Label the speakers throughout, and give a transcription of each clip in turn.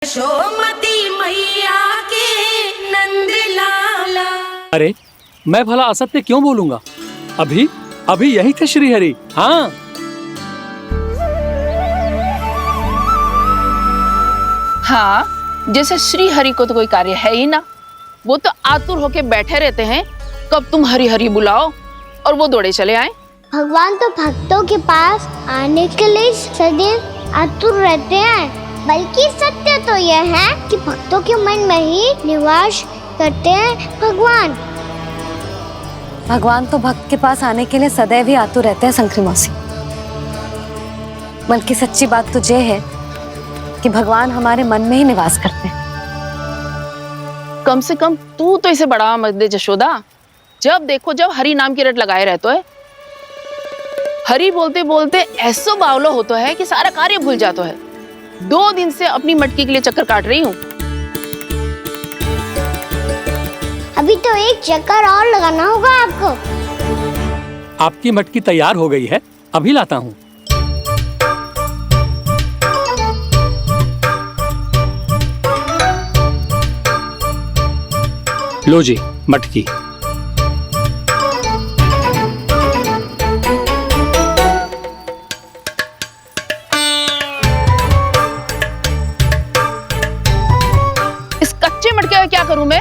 Speaker 1: यशोमती मैया के नंद लाला।
Speaker 2: अरे मैं भला असत्य क्यों बोलूंगा? अभी अभी यही थे श्रीहरि। हाँ,
Speaker 3: हाँ, जैसे श्री हरि को तो कोई कार्य है ही ना। वो तो आतुर होके बैठे रहते हैं कब तुम हरि हरि बुलाओ और वो दौड़े चले आए।
Speaker 4: भगवान तो भक्तों के पास आने के लिए सदैव आतुर रहते हैं। बल्कि सत्य तो यह है कि भक्तों के मन में ही निवास करते हैं भगवान।
Speaker 5: भगवान तो भक्त के पास आने के लिए सदैव ही आतुर रहते हैं शंकरी मौसी। बल्कि सच्ची बात तो ये है कि भगवान हमारे मन में ही निवास करते हैं।
Speaker 3: कम से कम तू तो इसे बढ़ावा मत दे जशोदा। जब देखो जब हरि नाम की रट लगाए रहते है। हरि बोलते बोलते ऐसो बावलो होता है कि सारा कार्य भूल जाता है। 2 दिन से अपनी मटकी के लिए चक्कर काट रही हूँ।
Speaker 4: अभी तो एक चक्कर और लगाना होगा आपको।
Speaker 2: आपकी मटकी तैयार हो गई है, अभी लाता हूँ। लो जी मटकी।
Speaker 3: इस कच्चे मटके का क्या करूं मैं?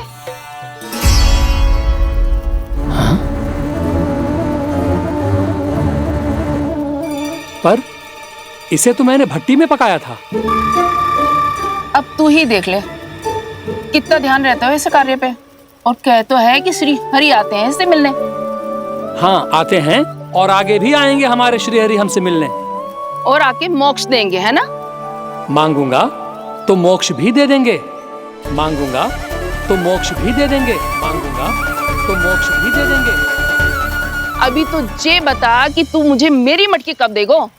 Speaker 2: पर इसे तो मैंने भट्टी में पकाया था।
Speaker 3: अब तू ही देख ले कितना ध्यान रहता है इस कार्य पे। और कह तो है कि श्री हरि आते हैं इससे मिलने।
Speaker 2: हाँ आते हैं और आगे भी आएंगे हमारे श्रीहरि हमसे मिलने।
Speaker 3: और आके मोक्ष देंगे, है ना?
Speaker 2: मांगूंगा तो मोक्ष भी दे देंगे, मांगूंगा तो मोक्ष भी दे देंगे, मांगूंगा तो मोक्ष भी दे देंगे।
Speaker 3: अभी तो ये बता कि तू मुझे मेरी मटकी कब देगो?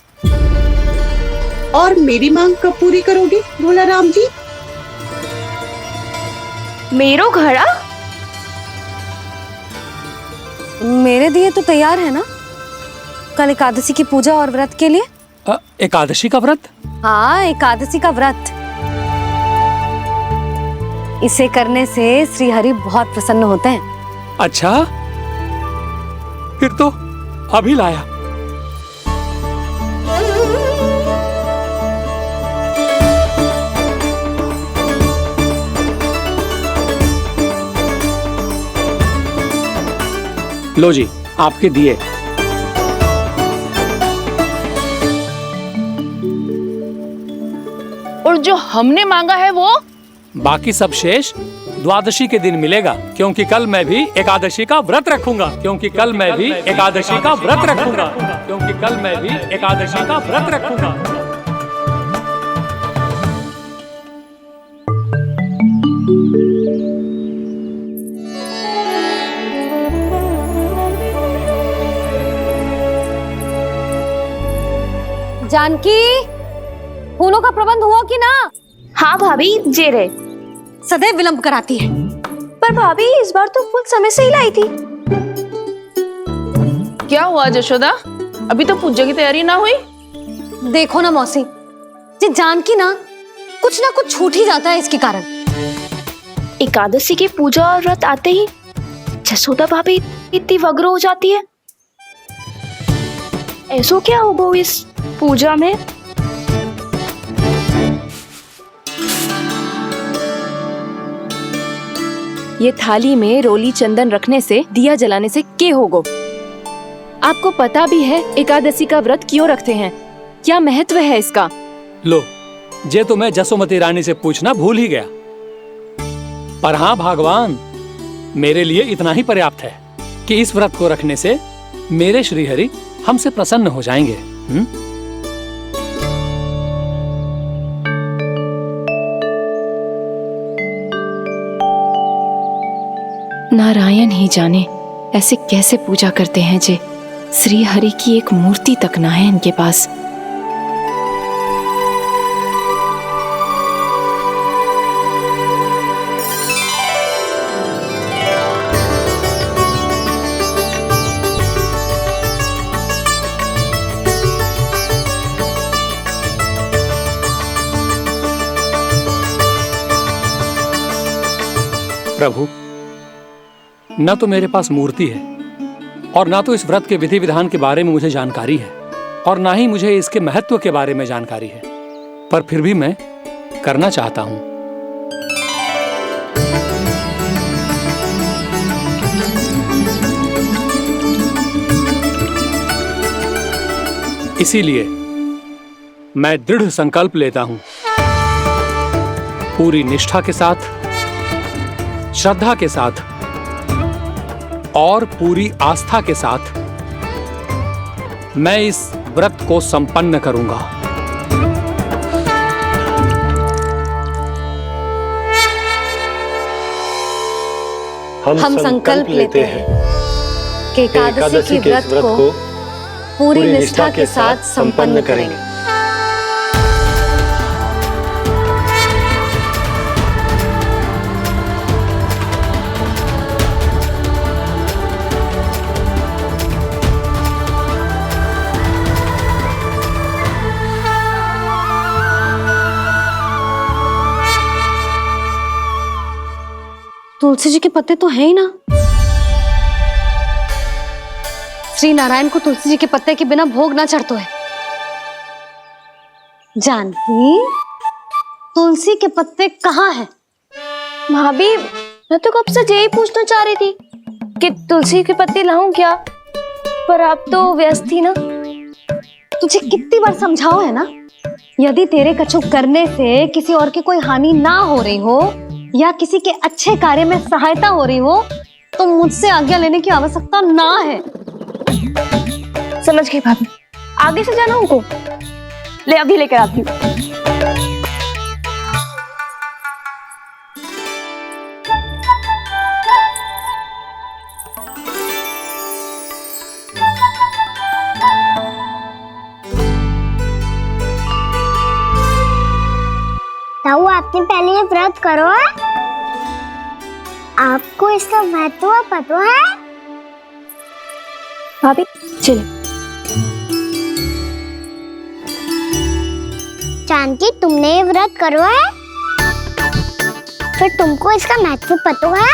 Speaker 6: और मेरी मांग कब पूरी करोगे भोला राम जी?
Speaker 4: मेरो घड़ा
Speaker 5: मेरे दिए तो तैयार है ना कल एकादशी की पूजा और व्रत के लिए।
Speaker 2: एकादशी का व्रत?
Speaker 5: हाँ, एकादशी का व्रत। इसे करने से श्री हरि बहुत प्रसन्न होते हैं।
Speaker 2: अच्छा, फिर तो अभी लाया। लो जी आपके दिए।
Speaker 3: और जो हमने मांगा है वो?
Speaker 2: बाकी सब शेष द्वादशी के दिन मिलेगा, क्योंकि कल मैं भी एकादशी का व्रत रखूंगा, क्योंकि कल मैं भी एकादशी का व्रत रखूंगा, क्योंकि कल मैं भी एकादशी का व्रत रखूंगा।
Speaker 5: जानकी, फूलों का प्रबंध हुआ कि ना?
Speaker 4: हाँ भाभी, जे रे।
Speaker 5: सदैव विलंब कराती है।
Speaker 4: पर भाभी इस बार तो फूल समय से ही लाई थी।
Speaker 3: क्या हुआ जशोदा? अभी तो पूजा की तैयारी ना हुई?
Speaker 5: देखो ना मौसी, ये जानकी ना कुछ छूट ही जाता है इसके कारण।
Speaker 4: एकादशी की पूजा और व्रत आते ही जसोदा भाभी इतनी वग्र हो जाती है। ऐसो क्या हो इस पूजा में?
Speaker 7: ये थाली में रोली चंदन रखने से, दिया जलाने से के होगो? आपको पता भी है एकादशी का व्रत क्यों रखते हैं? क्या महत्व है इसका?
Speaker 2: लो, जे तो मैं जसोमती रानी से पूछना भूल ही गया। पर हाँ भगवान, मेरे लिए इतना ही पर्याप्त है कि इस व्रत को रखने से मेरे श्रीहरि हमसे प्रसन्न हो जाएंगे।
Speaker 7: नारायण ही जाने ऐसे कैसे पूजा करते हैं जे श्री हरि की एक मूर्ति तक ना है इनके पास।
Speaker 2: प्रभु, न तो मेरे पास मूर्ति है और ना तो इस व्रत के विधि विधान के बारे में मुझे जानकारी है और ना ही मुझे इसके महत्व के बारे में जानकारी है, पर फिर भी मैं करना चाहता हूं। इसीलिए मैं दृढ़ संकल्प लेता हूं, पूरी निष्ठा के साथ, श्रद्धा के साथ और पूरी आस्था के साथ मैं इस व्रत को संपन्न करूंगा।
Speaker 5: हम संकल्प लेते हैं कि एकादशी के व्रत को पूरी निष्ठा के साथ संपन्न करेंगे। तुलसी जी के पत्ते तो हैं ही ना। श्री नारायण को तुलसी जी के पत्ते के बिना भोग ना चढ़तो है। जानकी, तुलसी के पत्ते कहाँ हैं?
Speaker 7: भाभी, मैं तो कब से यही पूछना चाह रही थी कि तुलसी के पत्ते लाऊं क्या, पर आप तो व्यस्त थी ना।
Speaker 5: तुझे कितनी बार समझाओ है ना, यदि तेरे कछु करने से किसी और की कोई हानि ना हो रही हो या किसी के अच्छे कार्य में सहायता हो रही हो तो मुझसे आज्ञा लेने की आवश्यकता ना है।
Speaker 7: समझ गई भाभी, आगे से जाना उनको। ले अभी लेकर आती हूँ।
Speaker 4: ताऊ, आपने पहले ये व्रत करो है? आपको इसका महत्व पता है?
Speaker 7: भाभी चले।
Speaker 4: जानकी, तुमने ये व्रत करो है? फिर तुमको इसका महत्व पता है?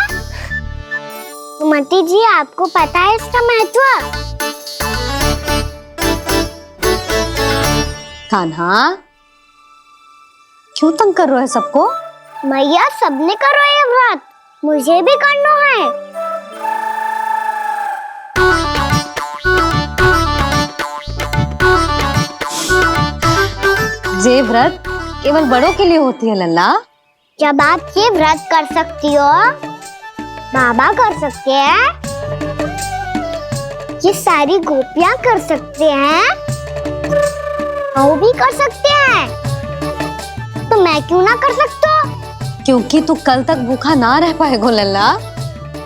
Speaker 4: सुमति जी, आपको पता है इसका महत्व?
Speaker 5: कान्हा, क्यों तंग कर रहे हो सबको?
Speaker 4: मैया, सबने करो ये व्रत, मुझे भी करना है।
Speaker 5: ये व्रत केवल बड़ों के लिए होती है लल्ला।
Speaker 4: जब आप ये व्रत कर सकती हो, बाबा कर सकते हैं, ये सारी गोपियां कर सकते हैं, वो भी कर सकते हैं, तो मैं क्यों ना कर सकता?
Speaker 5: क्योंकि तू कल तक भूखा ना रह पाएगा लल्ला।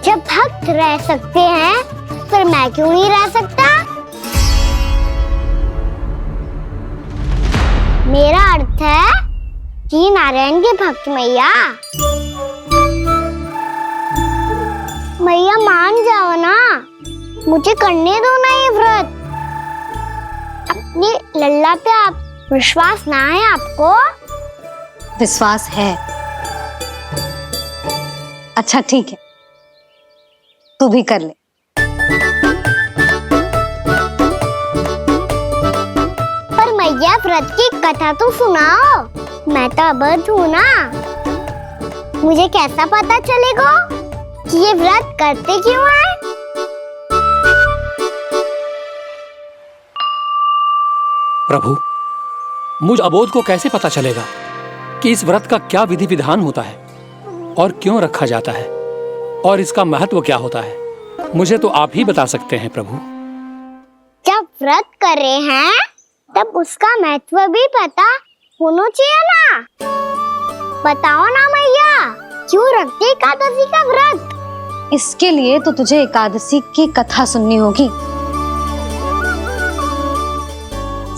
Speaker 4: जब भक्त रह सकते हैं, फिर मैं क्यों नहीं रह सकता? मेरा अर्थ है कि नारायण के भक्त मैया, मैया मान जाओ ना, मुझे करने दो ना ये व्रत। अपनी लल्ला पे आप विश्वास ना है आपको?
Speaker 5: विश्वास है। अच्छा ठीक है, तू भी कर ले।
Speaker 4: पर मैया, व्रत की कथा तो सुनाओ, मैं तो अबध हूँ ना। मुझे कैसा पता चलेगा कि ये व्रत करते क्यों हैं?
Speaker 2: प्रभु, मुझ अबोध को कैसे पता चलेगा कि इस व्रत का क्या विधि विधान होता है और क्यों रखा जाता है और इसका महत्व क्या होता है? मुझे तो आप ही बता सकते हैं प्रभु।
Speaker 4: जब व्रत कर रहे हैं तब उसका महत्व भी पता होना चाहिए ना। बताओ ना मैया, क्यों रखते एकादशी का व्रत?
Speaker 5: इसके लिए तो तुझे एकादशी की कथा सुननी होगी।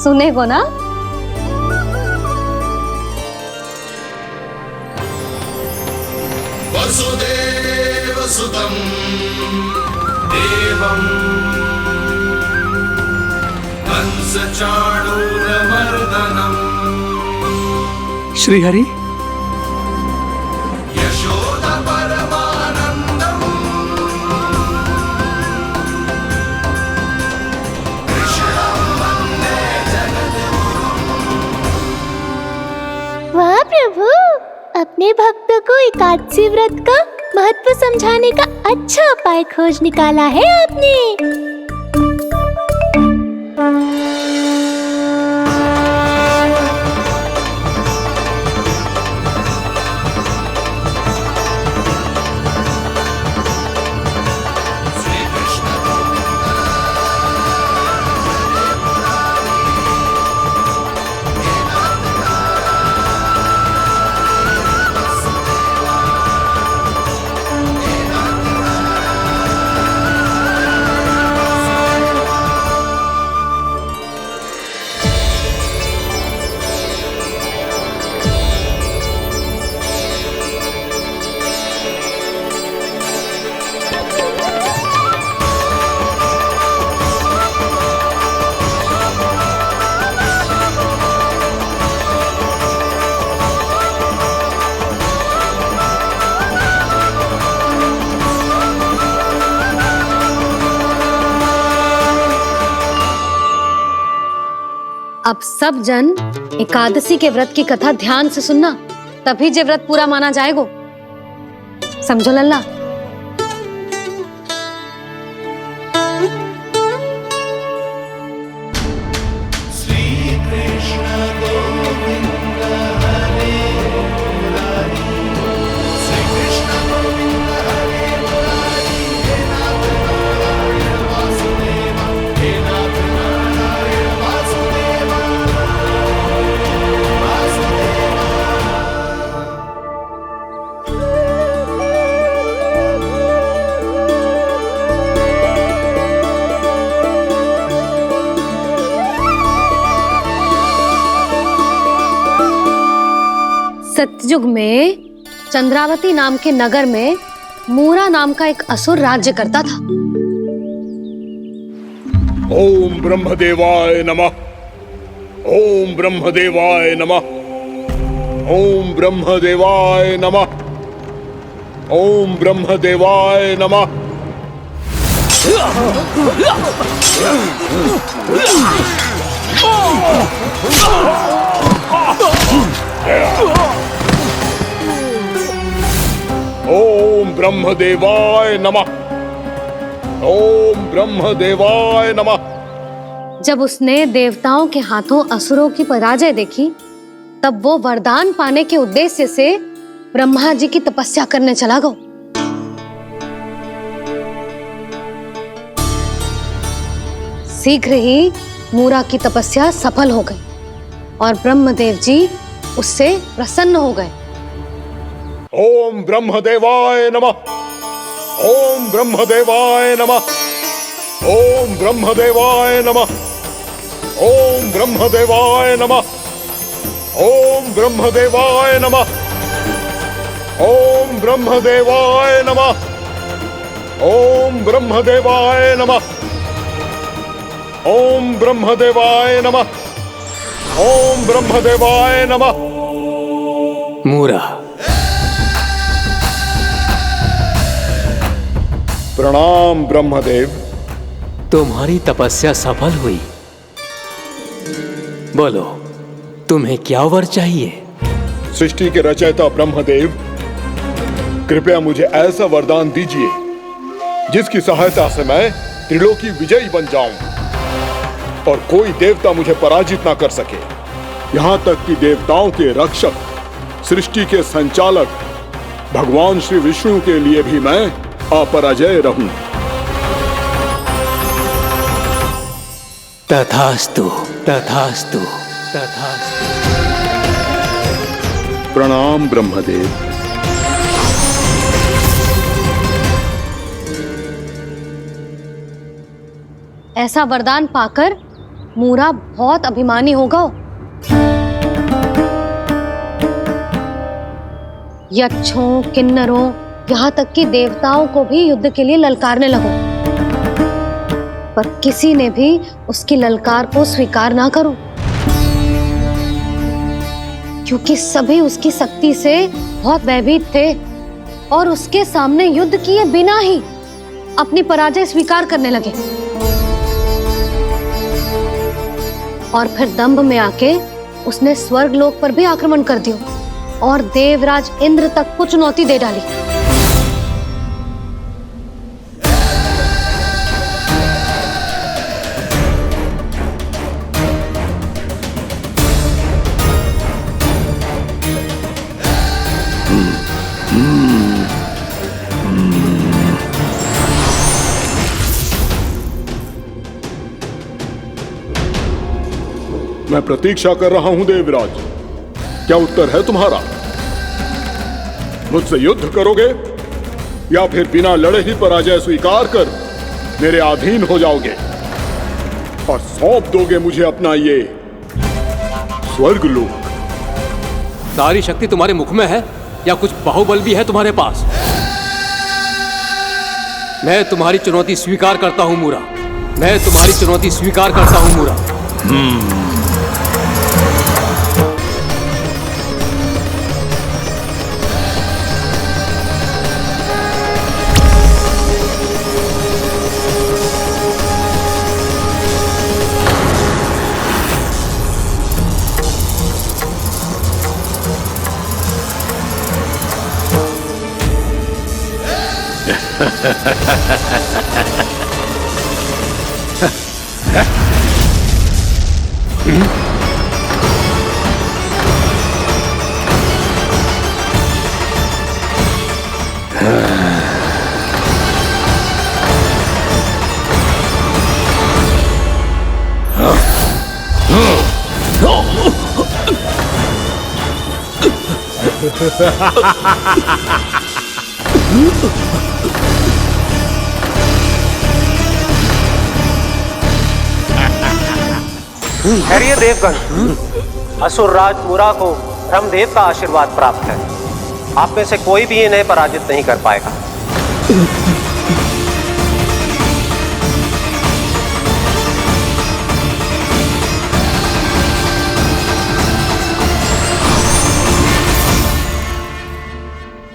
Speaker 5: सुनेगो ना?
Speaker 8: वसुदेव सुतं देवं कंस चाणूरमर्दनम्
Speaker 2: श्रीहरि,
Speaker 8: यशोदा परमानन्दं
Speaker 4: अपने भक्तों को एकादशी व्रत का महत्व समझाने का अच्छा उपाय खोज निकाला है आपने।
Speaker 5: अब सब जन एकादशी के व्रत की कथा ध्यान से सुनना, तभी जे व्रत पूरा माना जाएगा। समझो लल्ला। सतयुग में चंद्रावती नाम के नगर में मूरा नाम का एक असुर राज्य करता था।
Speaker 9: ओम ब्रह्मदेवाय नमः। ओम ब्रह्मदेवाय नमः। ओम ब्रह्मदेवाय नमः। ओम ब्रह्मदेवाय नमः। ओम ब्रह्मदेवाय नमः। ओम ब्रह्मदेवाय नमः।
Speaker 5: जब उसने देवताओं के हाथों असुरों की पराजय देखी, तब वो वरदान पाने के उद्देश्य से ब्रह्मा जी की तपस्या करने चला गया। शीघ्र ही मूरा की तपस्या सफल हो गई और ब्रह्मदेव जी उससे प्रसन्न हो गए।
Speaker 9: ओम ब्रह्मदेवाय नमः। ओम ब्रह्मदेवाय नमः। ओम ब्रह्मदेवाय नमः। ओम ब्रह्मदेवाय नमः। ओम ब्रह्मदेवाय नमः। ओम ब्रह्मदेवाय नमः। ओम ब्रह्मदेवाय नमः। ओम ब्रह्मदेवाय नमः। ओम ब्रह्मदेवाय नमः।
Speaker 2: मूरा,
Speaker 9: प्रणाम ब्रह्मदेव।
Speaker 2: तुम्हारी तपस्या सफल हुई। बोलो, तुम्हें क्या वर चाहिए?
Speaker 9: सृष्टि के रचयिता ब्रह्मदेव, कृपया मुझे ऐसा वरदान दीजिए जिसकी सहायता से मैं त्रिलोकी विजयी बन जाऊं और कोई देवता मुझे पराजित ना कर सके। यहां तक कि देवताओं के रक्षक, सृष्टि के संचालक भगवान श्री विष्णु के लिए भी मैं अपराजय रहूं।
Speaker 2: तथास्तु, तथास्तु, तथास्तु।
Speaker 9: प्रणाम ब्रह्मदेव।
Speaker 5: ऐसा वरदान पाकर मूरा बहुत अभिमानी होगा। यक्षों, किन्नरों, यहाँ तक कि देवताओं को भी युद्ध के लिए ललकारने लगो, पर किसी ने भी उसकी ललकार को स्वीकार ना करो, क्योंकि सभी उसकी शक्ति से बहुत भयभीत थे और उसके सामने युद्ध किए बिना ही अपनी पराजय स्वीकार करने लगे और फिर दंभ में आके उसने स्वर्ग लोक पर भी आक्रमण कर दिया और देवराज इंद्र तक को चुनौती दे डाली।
Speaker 9: मैं प्रतीक्षा कर रहा हूं देवराज, क्या उत्तर है तुम्हारा? मुझसे युद्ध करोगे या फिर बिना लड़े ही पराजय स्वीकार कर मेरे अधीन हो जाओगे और सौंप दोगे मुझे अपना ये स्वर्ग लोक?
Speaker 10: सारी शक्ति तुम्हारे मुख में है या कुछ बाहुबल भी है तुम्हारे पास? मैं तुम्हारी चुनौती स्वीकार करता हूं मूरा, मैं तुम्हारी चुनौती स्वीकार करता हूं मूरा।
Speaker 11: खैरिए देवगण, असुरराज मुरा को ब्रह्मदेव का आशीर्वाद प्राप्त है। आप में से कोई भी इन्हें पराजित नहीं कर पाएगा।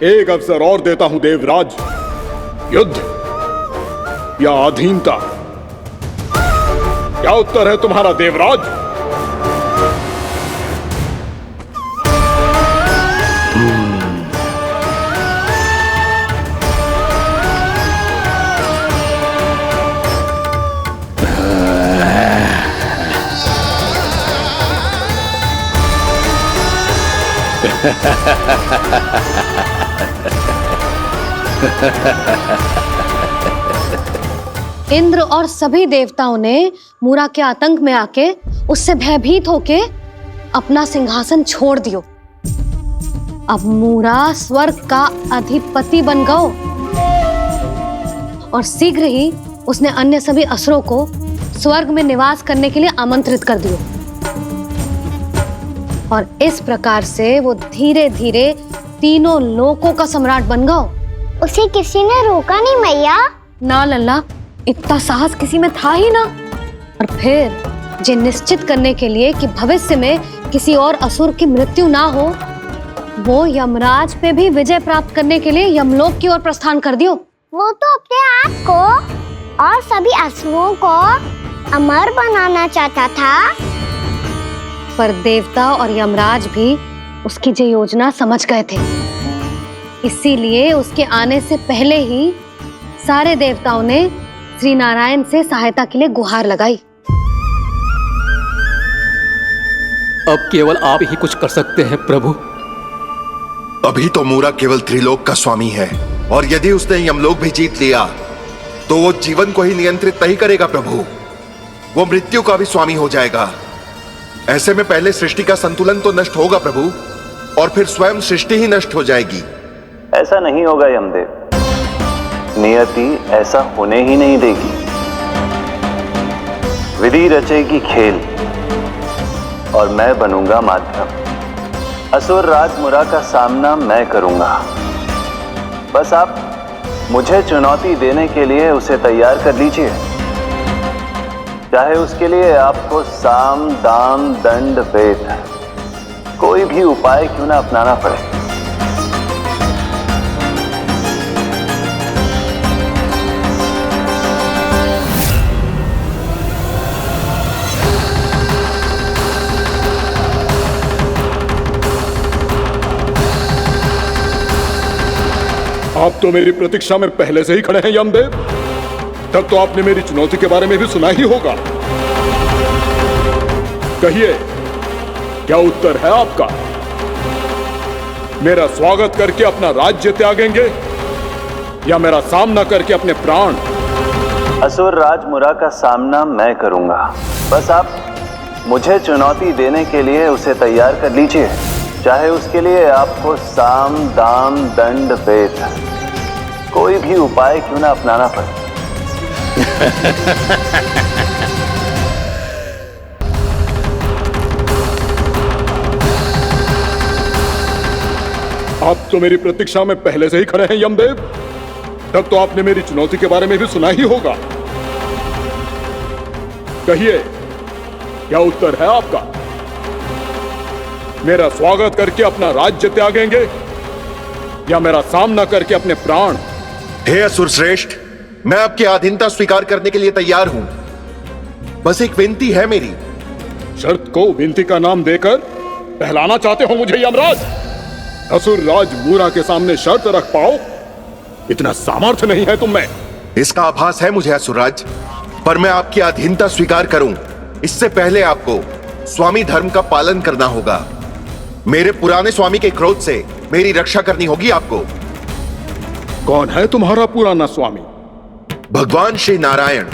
Speaker 9: एक अवसर और देता हूं देवराज, युद्ध या अधीनता, क्या उत्तर है तुम्हारा देवराज?
Speaker 5: इंद्र और सभी देवताओं ने मूरा के आतंक में आके उससे भयभीत होके अपना सिंहासन छोड़ दियो। अब मूरा स्वर्ग का अधिपति बन गयो और शीघ्र ही उसने अन्य सभी असुरों को स्वर्ग में निवास करने के लिए आमंत्रित कर दियो। और इस प्रकार से वो धीरे धीरे तीनों लोकों का सम्राट बन गयो।
Speaker 4: उसे किसी ने रोका नहीं मैया?
Speaker 5: ना लल्ला, इतना साहस किसी में था ही ना। और फिर ये निश्चित करने के लिए कि भविष्य में किसी और असुर की मृत्यु ना हो, वो यमराज पे भी विजय प्राप्त करने के लिए यमलोक की ओर प्रस्थान कर दियो।
Speaker 4: वो तो अपने आप को और सभी असुरों को अमर बनाना चाहता था।
Speaker 5: पर देवता और यमराज भी उसकी ये योजना समझ गए थे। इसीलिए उसके आने से पहले ही सारे देवताओं ने श्री नारायण से सहायता के लिए गुहार लगाई।
Speaker 10: अब केवल आप ही कुछ कर सकते हैं प्रभु।
Speaker 12: अभी तो मूरा केवल त्रिलोक का स्वामी है और यदि उसने यमलोक भी जीत लिया तो वो जीवन को ही नियंत्रित नहीं करेगा प्रभु, वो मृत्यु का भी स्वामी हो जाएगा। ऐसे में पहले सृष्टि का संतुलन तो नष्ट होगा प्रभु, और फिर स्वयं सृष्टि ही नष्ट हो जाएगी।
Speaker 13: ऐसा नहीं होगा यमदेव, नियति ऐसा होने ही नहीं देगी। विधि रचेगी खेल और मैं बनूंगा माध्यम। असुर राज मुरा का सामना मैं करूंगा। बस आप मुझे चुनौती देने के लिए उसे तैयार कर लीजिए, चाहे उसके लिए आपको साम दाम दंड भेद कोई भी उपाय क्यों ना अपनाना पड़े।
Speaker 9: आप तो मेरी प्रतीक्षा में पहले से ही खड़े हैं यमदेव। तब तो आपने मेरी चुनौती के बारे में भी सुना ही होगा। कहिए, क्या उत्तर है आपका? मेरा स्वागत करके अपना राज्य त्यागेंगे या मेरा सामना करके अपने प्राण?
Speaker 13: असुर राज मुरा का सामना मैं करूंगा। बस आप मुझे चुनौती देने के लिए उसे तैयार कर लीजिए, चाहे उसके लिए आपको साम दाम दंड भेद कोई भी उपाय क्यों ना अपनाना पड़े।
Speaker 9: आप तो मेरी प्रतीक्षा में पहले से ही खड़े हैं यमदेव। तब तो आपने मेरी चुनौती के बारे में भी सुना ही होगा। कहिए, क्या उत्तर है आपका? मेरा स्वागत करके अपना राज्य त्यागेंगे या मेरा सामना करके अपने प्राण?
Speaker 12: हे असुर श्रेष्ठ, मैं आपकी अधीनता स्वीकार करने के लिए तैयार हूं। बस एक विनती है मेरी।
Speaker 9: शर्त को विनती का नाम देकर पहलाना चाहते हो मुझे यमराज? असुर राज मूरा के सामने शर्त रख पाओ, इतना सामर्थ्य नहीं है तुम में।
Speaker 12: इसका आभास है मुझे असुरराज, पर मैं आपकी अधीनता स्वीकार करूं इससे पहले आपको स्वामी धर्म का पालन करना होगा। मेरे पुराने स्वामी के क्रोध से मेरी रक्षा करनी होगी आपको।
Speaker 9: कौन है तुम्हारा पुराना स्वामी?
Speaker 12: भगवान श्री नारायण।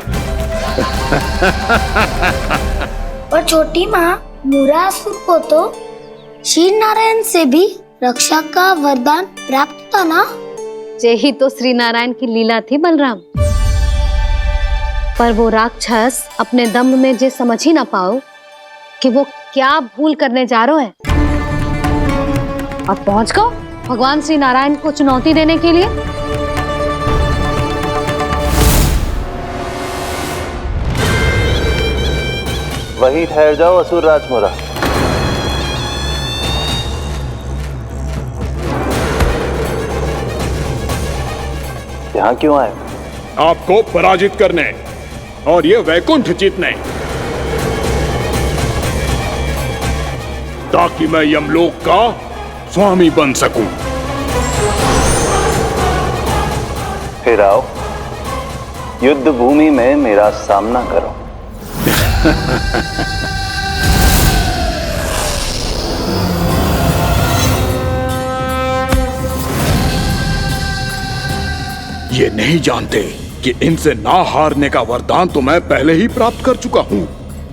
Speaker 4: और छोटी माँ मूरासुर को तो श्री नारायण से भी रक्षा का वरदान प्राप्त था ना?
Speaker 5: यही तो श्री नारायण की लीला थी बलराम। पर वो राक्षस अपने दम में ये समझ ही ना पाओ कि वो क्या भूल करने जा रहे हैं, और पहुंच गो भगवान श्री नारायण को चुनौती देने के लिए।
Speaker 13: वहीं ठहर जाओ असुर राज मुरा। यहां क्यों आए?
Speaker 9: आपको पराजित करने और ये वैकुंठ जीतने, ताकि मैं यमलोक का स्वामी बन सकूं।
Speaker 13: फिर आओ, युद्ध भूमि में मेरा सामना करो।
Speaker 9: ये नहीं जानते कि इनसे ना हारने का वरदान तो मैं पहले ही प्राप्त कर चुका हूं,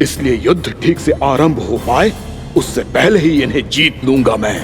Speaker 9: इसलिए युद्ध ठीक से आरंभ हो पाए उससे पहले ही इन्हें जीत लूंगा मैं।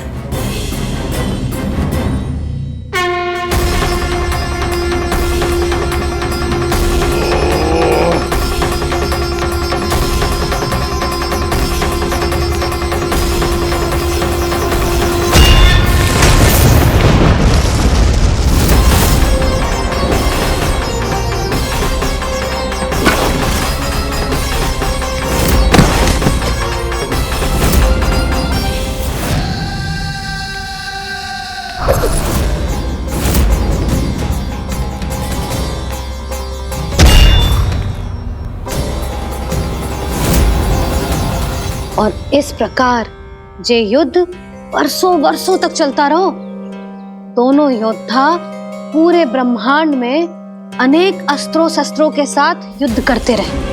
Speaker 5: और इस प्रकार ये युद्ध वर्षों वर्षों तक चलता रहो। दोनों योद्धा पूरे ब्रह्मांड में अनेक अस्त्रों शस्त्रों के साथ युद्ध करते रहे।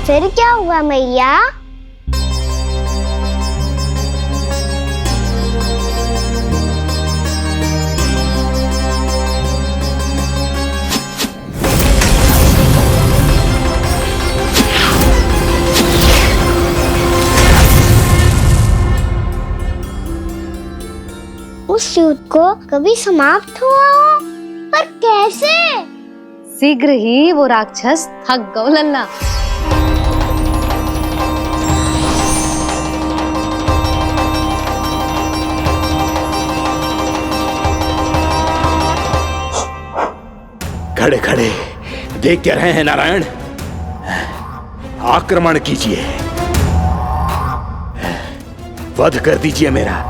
Speaker 4: फिर क्या हुआ मैया? उस युद्ध को कभी समाप्त हुआ हो, पर कैसे?
Speaker 5: शीघ्र ही वो राक्षस थक गौ लल्ला।
Speaker 14: खड़े खड़े देख क्या रहे हैं नारायण? आक्रमण कीजिए, वध कर दीजिए मेरा।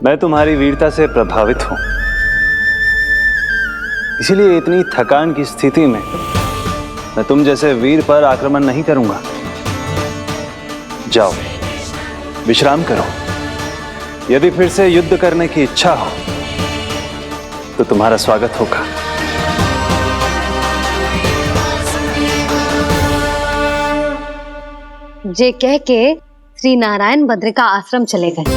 Speaker 13: मैं तुम्हारी वीरता से प्रभावित हूं, इसीलिए इतनी थकान की स्थिति में मैं तुम जैसे वीर पर आक्रमण नहीं करूंगा। जाओ, विश्राम करो। यदि फिर से युद्ध करने की इच्छा हो तो तुम्हारा स्वागत होगा।
Speaker 5: जे कह के श्री नारायण बद्रिका आश्रम चले गए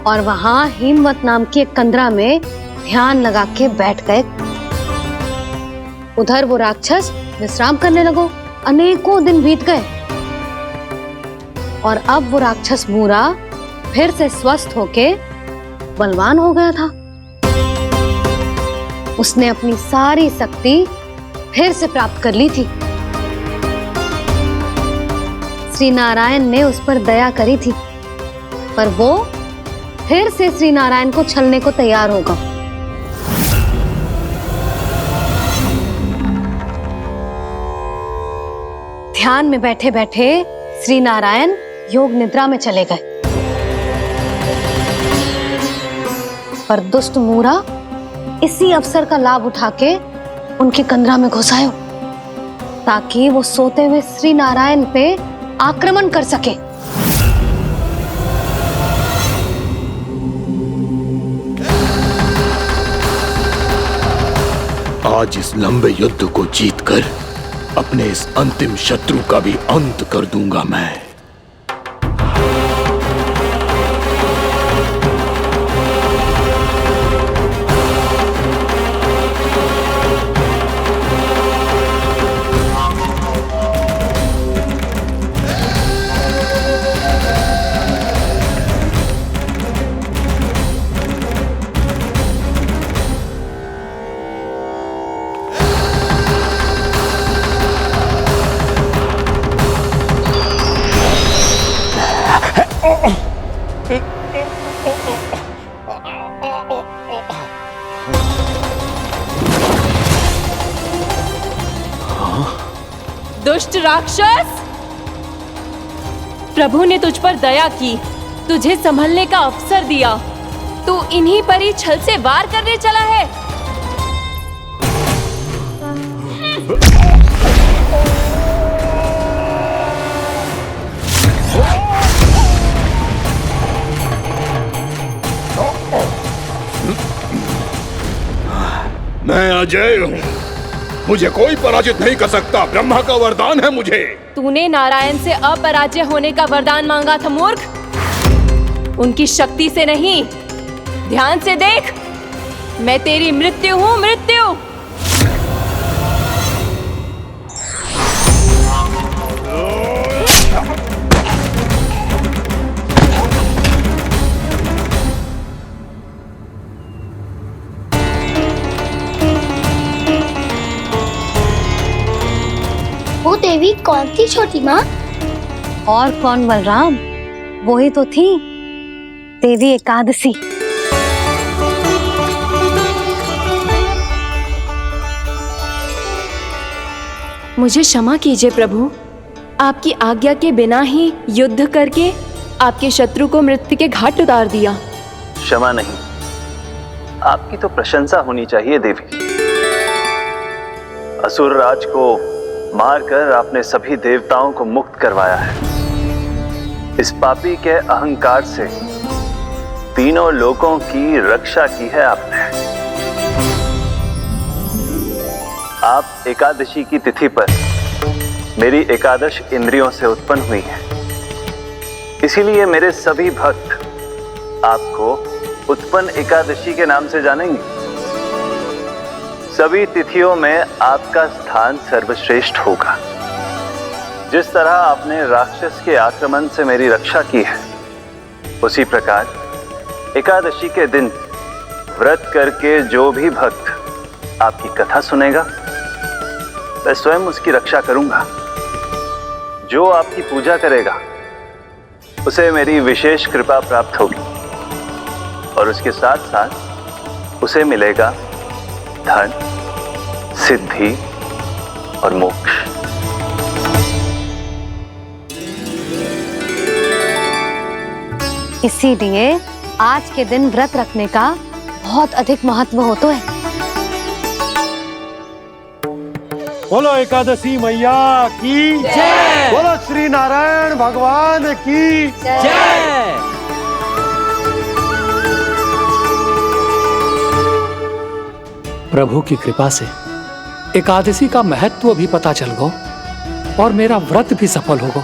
Speaker 5: और वहां हिमवत नाम की एक कंदरा में ध्यान लगा के बैठ गए। उधर वो राक्षस विश्राम करने लगो। अनेकों दिन बीत गए और अब वो राक्षस मूरा फिर से स्वस्थ होके बलवान हो गया था। उसने अपनी सारी शक्ति फिर से प्राप्त कर ली थी। श्री नारायण ने उस पर दया करी थी, पर वो फिर से श्री नारायण को छलने को तैयार होगा। ध्यान में बैठे बैठे श्री नारायण योग निद्रा में चले गए, पर दुष्ट मूरा इसी अवसर का लाभ उठा के उनकी कंदरा में घुस आयो ताकि वो सोते हुए श्री नारायण पे आक्रमण कर सके।
Speaker 14: आज इस लंबे युद्ध को जीतकर अपने इस अंतिम शत्रु का भी अंत कर दूंगा मैं।
Speaker 7: दुष्ट राक्षस, प्रभु ने तुझ पर दया की, तुझे संभलने का अवसर दिया। तू इन्हीं पर ही छल से वार करने चला है।
Speaker 9: मैं अजय हूँ, मुझे कोई पराजित नहीं कर सकता। ब्रह्मा का वरदान है मुझे।
Speaker 7: तूने नारायण से अपराजय होने का वरदान मांगा था मूर्ख, उनकी शक्ति से नहीं। ध्यान से देख, मैं तेरी मृत्यु हूं, मृत्यु।
Speaker 4: वो देवी कौन थी छोटी माँ?
Speaker 5: और कौन बलराम, वही तो थी देवी एकादशी।
Speaker 7: मुझे क्षमा कीजिए प्रभु, आपकी आज्ञा के बिना ही युद्ध करके आपके शत्रु को मृत्यु के घाट उतार दिया।
Speaker 13: क्षमा नहीं, आपकी तो प्रशंसा होनी चाहिए देवी। असुर राज को मारकर आपने सभी देवताओं को मुक्त करवाया है। इस पापी के अहंकार से तीनों लोकों की रक्षा की है आपने। आप एकादशी की तिथि पर मेरी एकादश इंद्रियों से उत्पन्न हुई हैं। इसीलिए मेरे सभी भक्त आपको उत्पन्न एकादशी के नाम से जानेंगे। सभी तिथियों में आपका स्थान सर्वश्रेष्ठ होगा। जिस तरह आपने राक्षस के आक्रमण से मेरी रक्षा की है, उसी प्रकार एकादशी के दिन व्रत करके जो भी भक्त आपकी कथा सुनेगा, मैं स्वयं उसकी रक्षा करूंगा। जो आपकी पूजा करेगा उसे मेरी विशेष कृपा प्राप्त होगी और उसके साथ साथ उसे मिलेगा धन, सिद्धि और मोक्ष।
Speaker 5: इसीलिए आज के दिन व्रत रखने का बहुत अधिक महत्व होता है।
Speaker 15: बोलो एकादशी मैया की जय। बोलो श्री नारायण भगवान की जय।
Speaker 2: प्रभु की कृपा से एकादशी का महत्व भी पता चल गो और मेरा व्रत भी सफल होगा।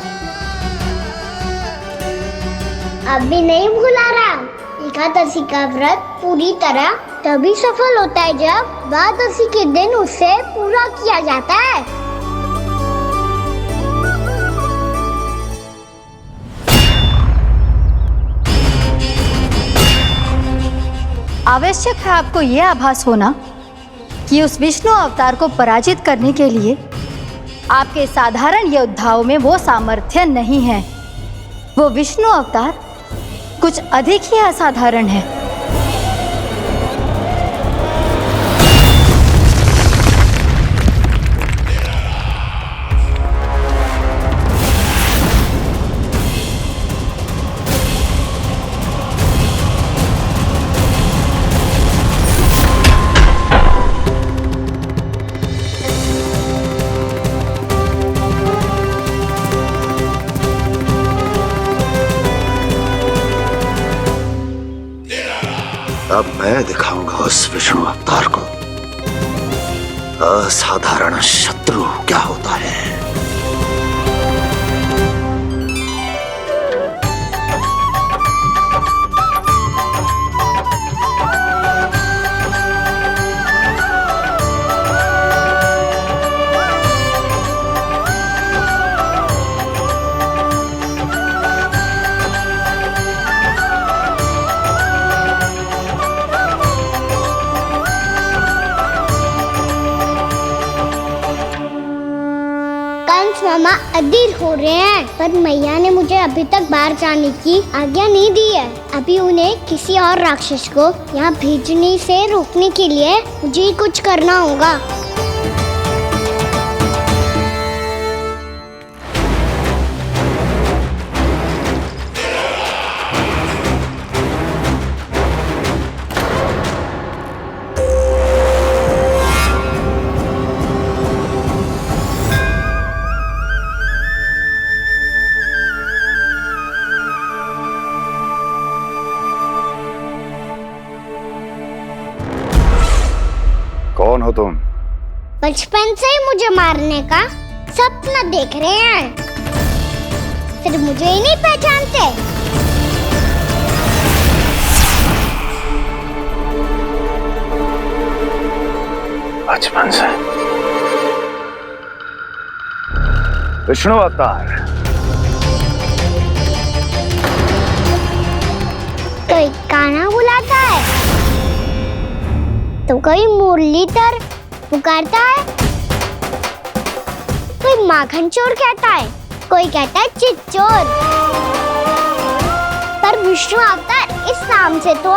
Speaker 4: अभी नहीं भूला राम, एकादशी का व्रत पूरी तरह तभी सफल होता है जब द्वादशी के दिन उसे पूरा किया जाता है।
Speaker 16: आवश्यक है आपको यह आभास होना कि उस विष्णु अवतार को पराजित करने के लिए आपके साधारण योद्धाओं में वो सामर्थ्य नहीं है। वो विष्णु अवतार कुछ अधिक ही असाधारण है।
Speaker 12: अब मैं दिखाऊंगा उस विष्णु अवतार को असाधारण शत्रु क्या होता है।
Speaker 4: मामा अधीर हो रहे हैं, पर मैया ने मुझे अभी तक बाहर जाने की आज्ञा नहीं दी है। अभी उन्हें किसी और राक्षस को यहाँ भेजने से रोकने के लिए मुझे ही कुछ करना होगा।
Speaker 12: कौन हो तुम?
Speaker 4: बचपन से ही मुझे मारने का सपना देख रहे हैं, सिर्फ मुझे ही नहीं पहचानते।
Speaker 12: बचपन से विष्णु अवतार।
Speaker 4: कोई गाना बुलाता है तो कोई मुरलीधर पुकारता है, कोई माखन चोर कहता है, कोई कहता है चिच्चोर। पर विष्णु अवतार इस नाम से तो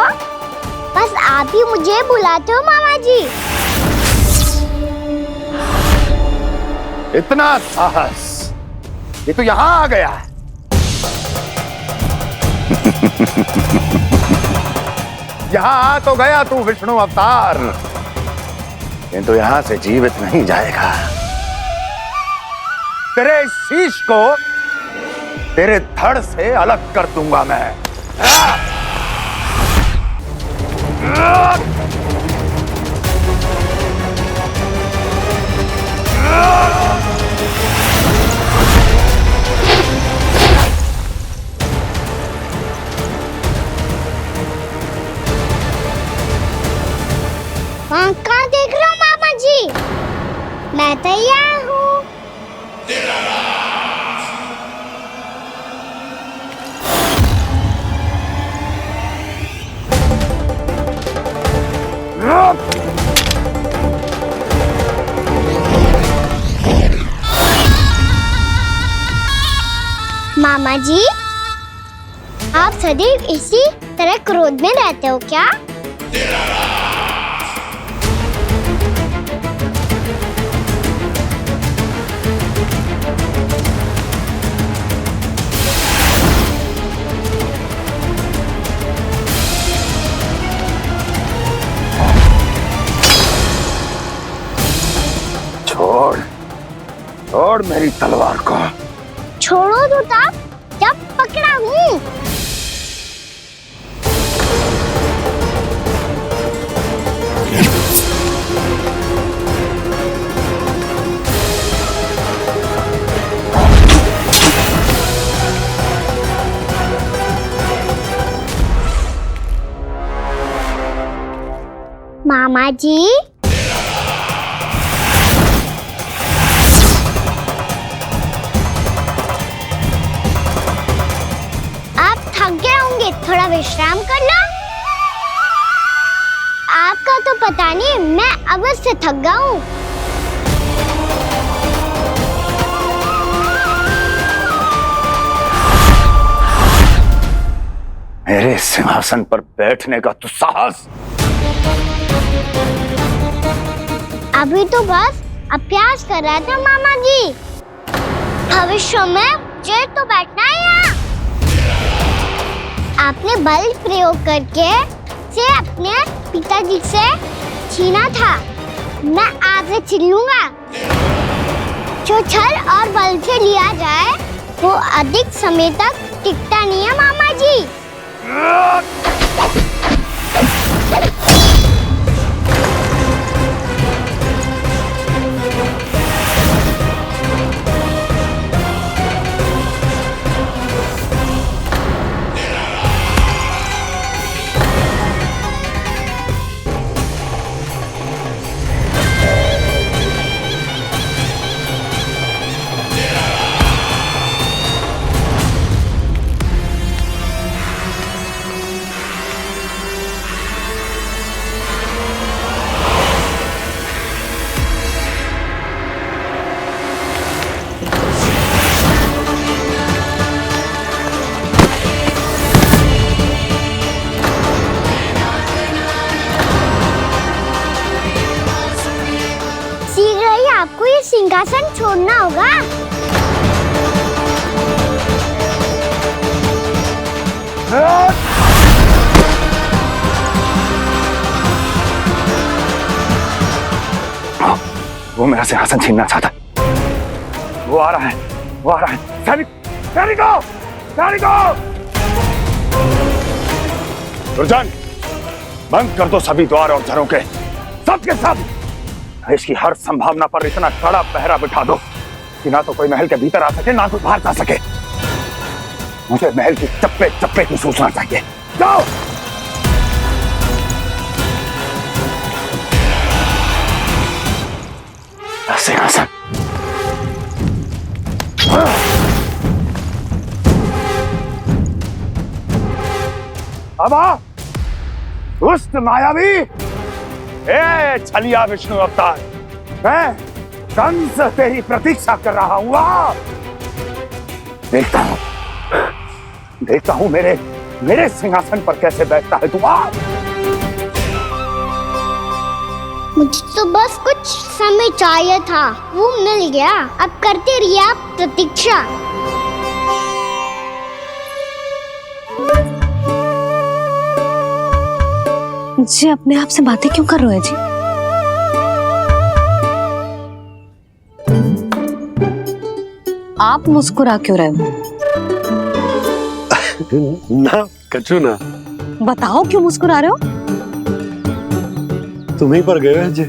Speaker 4: बस आप ही मुझे बुलाते हो मामा जी।
Speaker 12: इतना साहस, ये तो यहाँ आ गया है। यहाँ आ तो गया तू विष्णु अवतार, किंतु यहाँ से जीवित नहीं जाएगा। तेरे इस शीश को तेरे धड़ से अलग कर दूंगा मैं।
Speaker 4: वहाँ कहाँ देख रहे हो मामा जी? मैं तैयार हूँ। मामा जी, आप सदैव इसी तरह क्रोध में रहते हो क्या?
Speaker 14: छोड़ मेरी तलवार को।
Speaker 4: छोड़ो तो तब जब पकड़ा हूँ। मामा जी, आप थक गए होंगे, थोड़ा विश्राम कर लो। आपका तो पता नहीं, मैं अवश्य थक गया हूँ।
Speaker 14: मेरे सिंहासन पर बैठने का तू साहस।
Speaker 4: अभी तो बस अभ्यास कर रहा था मामा जी। भविष्य में मुझे तो बैठना है यहाँ। आपने बल प्रयोग करके से अपने पिताजी से छीना था, मैं आज से छीन लूंगा। जो छल और बल से लिया जाए वो अधिक समय तक टिकता नहीं है मामा जी। शीघ्र ही आपको ये सिंहासन छोड़ना होगा।
Speaker 14: वो मेरा सिंहासन छीनना चाहता है। वो आ रहा है, वो आ रहा है। सैनिकों, सैनिकों! दुर्जन, बंद कर दो सभी द्वार और झरोखे, सब के सब। इसकी हर संभावना पर इतना कड़ा पहरा बिठा दो कि ना तो कोई महल के भीतर आ सके, ना कोई बाहर जा सके। मुझे महल की चप्पे चप्पे की सूचना चाहिए। जाओ। सिंहासन। अब आ, दुष्ट मायावी, ए छलिया विष्णु अवतार, मैं कंस तेरी प्रतीक्षा कर रहा हूं। देखता हूं मेरे सिंहासन पर कैसे बैठता है तू।
Speaker 4: मुझे तो बस कुछ समय चाहिए था, वो मिल गया। अब करते रहिए आप प्रतीक्षा।
Speaker 5: जी अपने आप से बातें क्यों कर रहे हैं जी? आप मुस्कुरा क्यों रहे हो?
Speaker 15: ना कछु ना।
Speaker 5: बताओ क्यों मुस्कुरा रहे हो?
Speaker 15: तुम ही पर गए जी।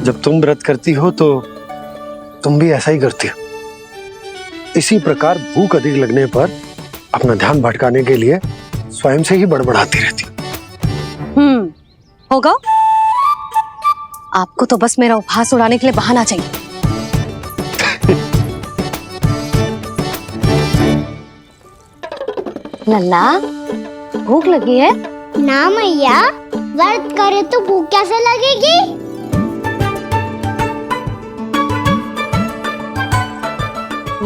Speaker 15: जब तुम व्रत करती हो तो तुम भी ऐसा ही करती हो। इसी प्रकार भूख अधिक लगने पर अपना ध्यान भटकाने के लिए स्वयं से ही बड़बड़ाती रहती।
Speaker 5: होगा। आपको तो बस मेरा उपहास उड़ाने के लिए बहाना चाहिए। लल्ला, भूख लगी है?
Speaker 4: ना मैया, व्रत करे तो भूख कैसे लगेगी?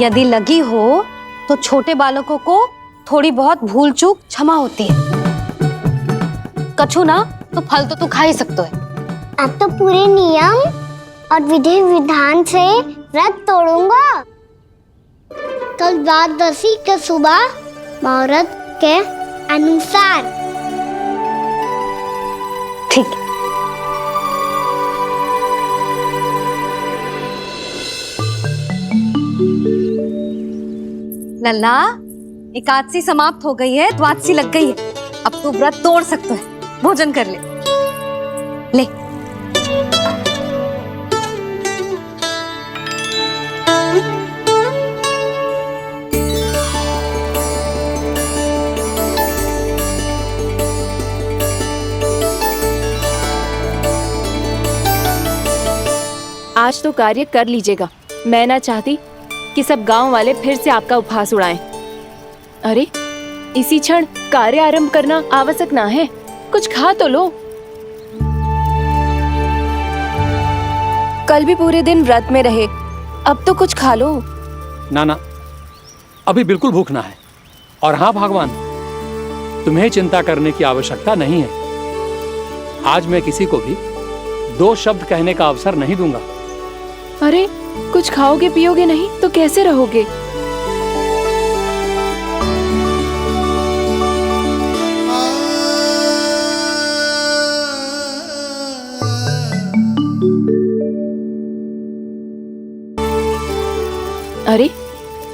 Speaker 5: यदि लगी हो तो छोटे बालकों को थोड़ी बहुत भूल चूक क्षमा होती है। कछु ना तो फल तो तू खा ही सकते है।
Speaker 4: अब तो पूरे नियम और विधि विधान से व्रत तोड़ूंगा। कल द्वादशी के सुबह मुहूर्त के अनुसार।
Speaker 5: ठीक। लल्ला, एकादशी समाप्त हो गई है, द्वादशी लग गई है। अब तू व्रत तोड़ सकता है, भोजन कर ले। ले।
Speaker 7: आज तो कार्य कर लीजिएगा। मैं ना चाहती कि सब गांव वाले फिर से आपका उपहास उड़ाएं। अरे इसी क्षण कार्य आरंभ करना आवश्यक ना है, कुछ खा तो लो। कल भी पूरे दिन व्रत में रहे, अब तो कुछ खा लो।
Speaker 2: ना ना, अभी बिल्कुल भूख ना है। और हाँ भगवान, तुम्हें चिंता करने की आवश्यकता नहीं है। आज मैं किसी को भी 2 शब्द कहने का अवसर नहीं दूंगा।
Speaker 7: अरे कुछ खाओगे पियोगे नहीं तो कैसे रहोगे? अरे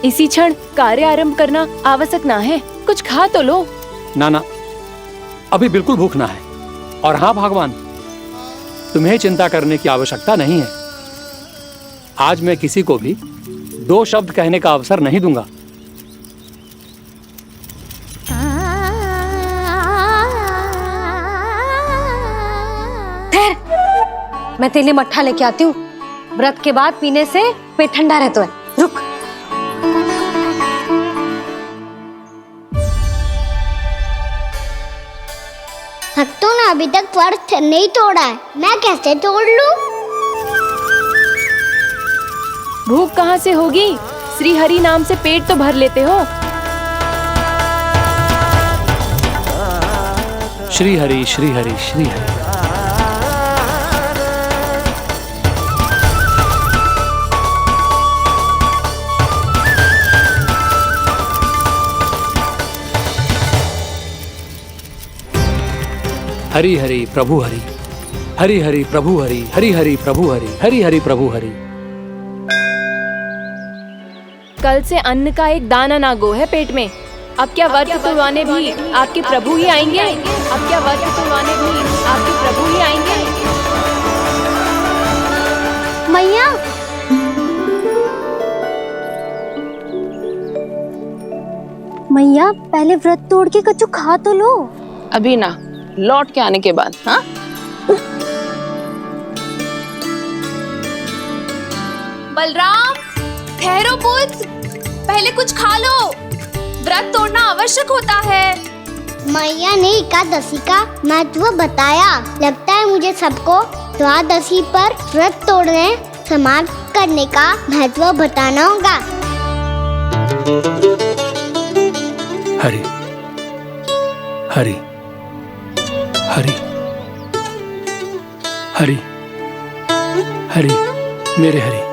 Speaker 7: इसी क्षण कार्य आरंभ करना आवश्यक ना है, कुछ खा तो लो।
Speaker 2: ना ना, अभी बिल्कुल भूख ना है। और हाँ भगवान, तुम्हें चिंता करने की आवश्यकता नहीं है। आज मैं किसी को भी 2 शब्द कहने का अवसर नहीं दूंगा।
Speaker 5: ठहर, मैं तेरे लिए मट्ठा लेके आती हूँ। व्रत के बाद पीने से पेट ठंडा रहता है। रुक।
Speaker 4: भक्तों ने अभी तक व्रत नहीं तोड़ा है, मैं कैसे तोड़ लूं?
Speaker 7: भूख कहाँ से होगी? श्री हरि नाम से पेट तो भर लेते हो।
Speaker 2: श्री हरि श्री हरि श्री हरि। हरि हरि प्रभु हरि, हरि हरि प्रभु हरि, हरि हरि प्रभु हरि, हरि हरि प्रभु हरि।
Speaker 7: कल से अन्न का एक दाना ना गो है पेट में। अब क्या व्रत तुड़वाने भी आपके प्रभु ही आएंगे? अब क्या व्रत तुड़वाने भी आपके प्रभु ही आएंगे?
Speaker 4: मैया,
Speaker 5: मैया पहले व्रत तोड़ के कछु खा तो लो।
Speaker 3: अभी ना, लौट के आने के बाद। हाँ,
Speaker 7: बलराम ठहरो पुत्र, पहले कुछ खा लो, व्रत तोड़ना आवश्यक होता है।
Speaker 4: मैया ने एकादशी का महत्व बताया। लगता है मुझे सबको द्वादशी पर व्रत तोड़ने समाप्त करने का महत्व बताना होगा।
Speaker 2: हरि हरि हरि हरि हरि, मेरे हरि।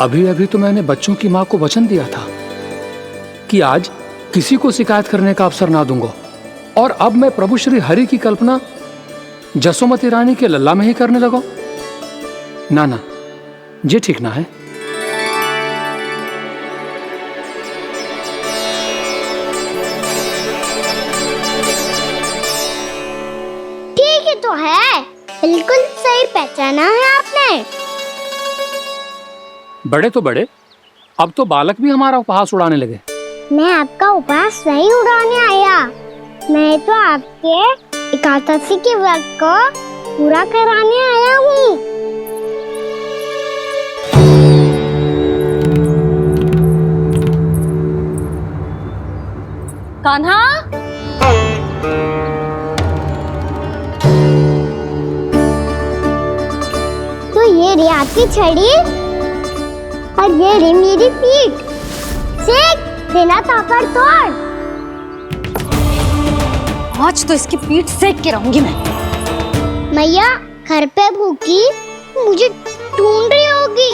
Speaker 2: अभी अभी तो मैंने बच्चों की मां को वचन दिया था कि आज किसी को शिकायत करने का अवसर ना दूंगा, और अब मैं प्रभु श्री हरि की कल्पना जसोमती रानी के लल्ला में ही करने लगा। ना ना, ये ठीक ना है।
Speaker 4: ठीक है तो है, बिल्कुल सही पहचाना है आपने।
Speaker 2: बड़े तो बड़े, अब तो बालक भी हमारा उपहास उड़ाने लगे।
Speaker 4: मैं आपका उपहास नहीं उड़ाने आया, मैं तो आपके एकादशी के व्रत को पूरा कराने आया हूँ।
Speaker 5: कान्हा,
Speaker 4: तो ये रे आपकी छड़ी। और ये रही मेरी पीठ। सेक देना ताकत तोड़।
Speaker 5: आज तो इसकी पीठ सेक के रहूंगी मैं।
Speaker 4: मैया घर पे भूखी मुझे ढूंढ रही होगी।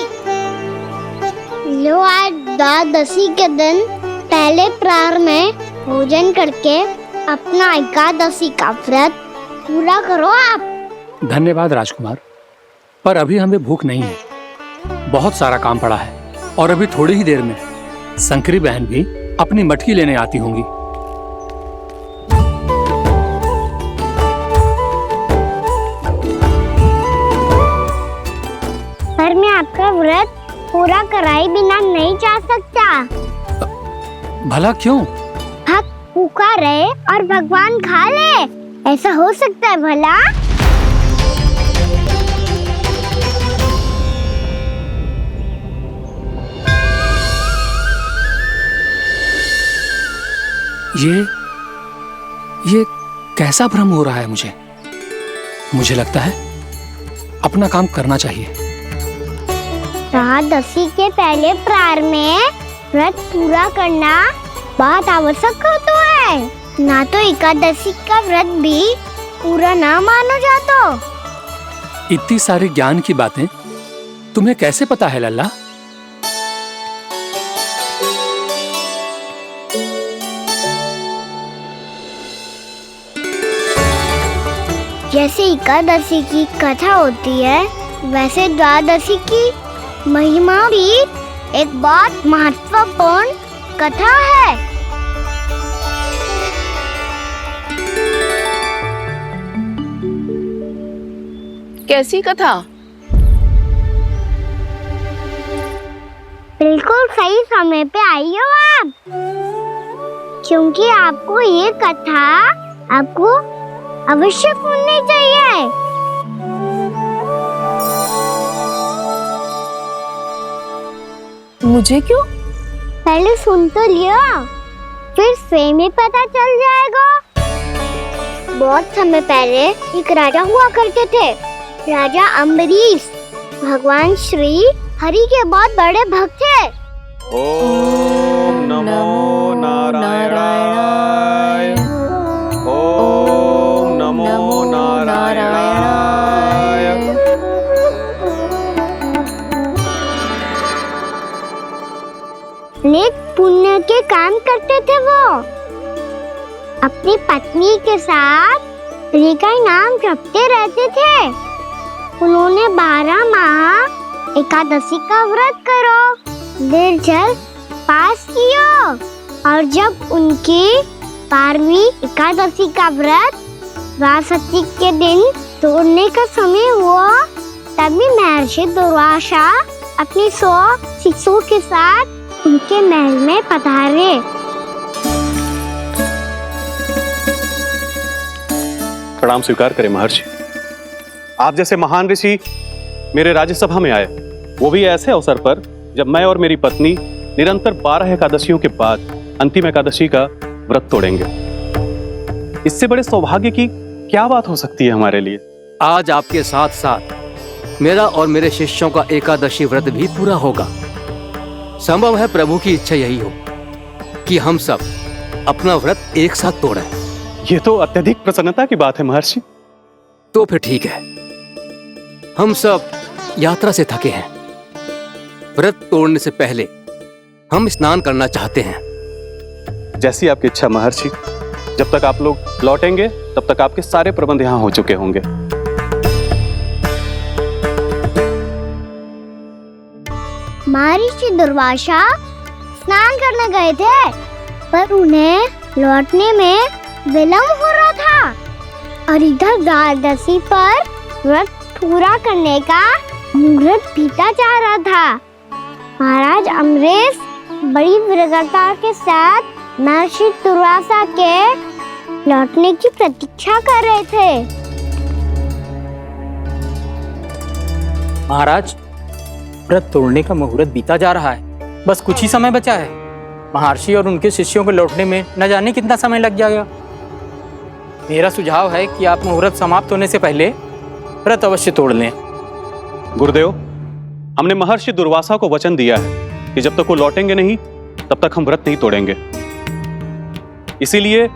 Speaker 4: लो आज द्वादशी के दिन पहले प्रहर में भोजन करके अपना एकादशी का व्रत पूरा करो आप।
Speaker 2: धन्यवाद राजकुमार, पर अभी हमें भूख नहीं है। बहुत सारा काम पड़ा है और अभी थोड़ी ही देर में शंकरी बहन भी अपनी मटकी लेने आती होंगी।
Speaker 4: पर मैं आपका व्रत पूरा कराए बिना नहीं जा सकता।
Speaker 2: भला क्यों?
Speaker 4: भक्त भूखा रहे और भगवान खा ले, ऐसा हो सकता है भला?
Speaker 2: ये कैसा भ्रम हो रहा है मुझे? मुझे लगता है अपना काम करना चाहिए।
Speaker 4: द्वादशी के पहले प्रहर में व्रत पूरा करना बहुत आवश्यक होता है, ना तो एकादशी का व्रत भी पूरा ना मानो जातो।
Speaker 2: इतनी सारी ज्ञान की बातें तुम्हें कैसे पता है लल्ला?
Speaker 4: जैसे एकादशी की कथा होती है, वैसे द्वादशी की महिमा भी एक बहुत महत्वपूर्ण कथा है।
Speaker 3: कैसी कथा?
Speaker 4: बिल्कुल सही समय पे आई हो आप, क्योंकि आपको ये कथा आपको अवश्य सुननी चाहिए।
Speaker 3: मुझे क्यों?
Speaker 4: पहले सुन तो लियो, फिर स्वयं ही पता चल जाएगा। बहुत समय पहले एक राजा हुआ करते थे, राजा अम्बरीश। भगवान श्री हरि के बहुत बड़े भक्त थे।
Speaker 11: ओम नमो नारायणाय। ओम नमो नारायणाय।
Speaker 4: नेक पुण्य के काम करते थे वो। अपनी पत्नी के साथ हरि का नाम जपते रहते थे। उन्होंने 12 माह एकादशी का व्रत करो निर्जल पास किया, और जब उनकी 12वीं एकादशी का व्रत द्वादशी के दिन तोड़ने का समय हुआ, तभी महर्षि दुर्वासा अपनी 100 शिष्यों के साथ उनके महल में पधारे।
Speaker 11: प्रणाम स्वीकार करें महर्षि। आप जैसे महान ऋषि मेरे राज्यसभा में आए, वो भी ऐसे अवसर पर जब मैं और मेरी पत्नी निरंतर 12 एकादशियों के बाद अंतिम एकादशी का व्रत तोड़ेंगे। इससे बड़े सौभाग्य की क्या बात हो सकती है हमारे लिए?
Speaker 10: आज आपके साथ साथ मेरा और मेरे शिष्यों का एकादशी व्रत भी पूरा होगा। संभव है प्रभु की इच्छा यही हो कि हम सब अपना व्रत एक साथ तोड़ें।
Speaker 11: ये तो अत्यधिक प्रसन्नता की बात है महर्षि।
Speaker 10: तो फिर ठीक है, हम सब यात्रा से थके हैं। व्रत तोड़ने से पहले हम स्नान करना चाहते हैं।
Speaker 11: जैसी आपकी इच्छा महर्षि। जब तक आप लोग लौटेंगे तब तक आपके सारे प्रबंध यहाँ हो चुके होंगे।
Speaker 4: महर्षि दुर्वासा स्नान करने गए थे, पर उन्हें लौटने में विलंब हो रहा था और इधर द्वादशी पर व्रत पूरा करने का मुहूर्त बीता जा रहा था। महाराज अम्बरीश बड़ी विरगता के साथ महर्षि दुर्वासा के लौटने की प्रतीक्षा कर रहे थे।
Speaker 17: महाराज, व्रत तोड़ने का मुहूर्त बीता जा रहा है, बस कुछ ही समय बचा है। महर्षि और उनके शिष्यों को लौटने में न जाने कितना समय लग जाएगा। मेरा सुझाव है कि आप मुहूर्त समाप्त होने से पहले व्रत अवश्य तोड़ लें।
Speaker 11: गुरुदेव, हमने महर्षि दुर्वासा को वचन दिया है कि जब तक वो लौटेंगे नहीं तब तक हम व्रत नहीं तोड़ेंगे। इसीलिए